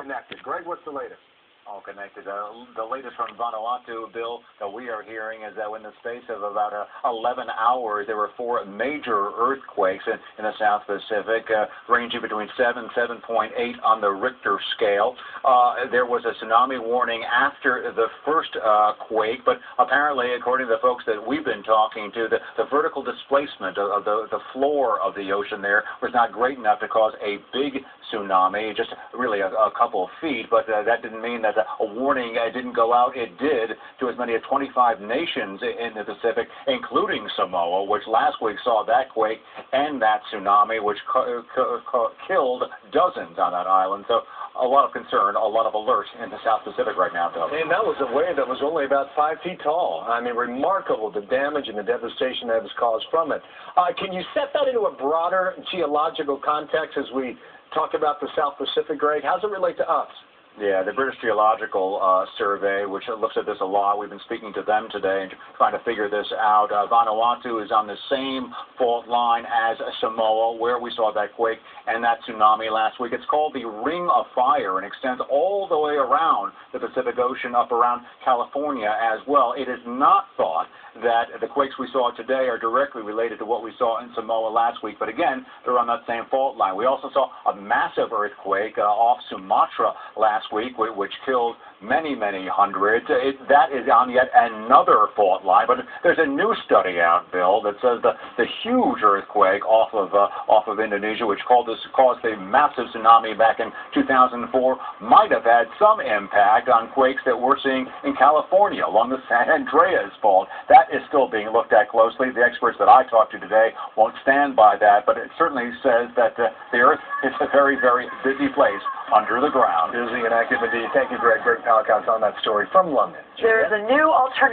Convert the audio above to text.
connected. Greg, what's the latest? All connected. The latest from Vanuatu, Bill, that we are hearing is that in the space of about 11 hours, there were 4 major earthquakes in the South Pacific, ranging between 7 and 7.8 on the Richter scale. There was a tsunami warning after the first quake, but apparently, according to the folks that we've been talking to, the vertical displacement of the floor of the ocean there was not great enough to cause a big tsunami, just really a couple of feet, but that didn't mean that a warning didn't go out. It did to as many as 25 nations in the Pacific, including Samoa, which last week saw that quake and that tsunami, which killed dozens on that island. So a lot of concern, a lot of alert in the South Pacific right now, Bill. And that was a wave that was only about 5 feet tall. I mean, remarkable, the damage and the devastation that was caused from it. Can you set that into a broader geological context as we talk about the South Pacific, Greg? How does it relate to us? Yeah, the British Geological Survey, which looks at this a lot, we've been speaking to them today and trying to figure this out. Vanuatu is on the same fault line as Samoa, where we saw that quake and that tsunami last week. It's called the Ring of Fire and extends all the way around the Pacific Ocean up around California as well. It is not thought that the quakes we saw today are directly related to what we saw in Samoa last week, but again, they're on that same fault line. We also saw a massive earthquake off Sumatra last week, which killed many, many hundreds. That is on yet another fault line, but there's a new study out, Bill, that says the huge earthquake off of Indonesia, which caused a massive tsunami back in 2004, might have had some impact on quakes that we're seeing in California along the San Andreas fault. That is still being looked at closely. The experts that I talked to today won't stand by that, but it certainly says that the Earth is a very, very busy place under the ground. Busy and active indeed. Thank you, Greg. Greg Palakot's on that story from London. There's a new alternative.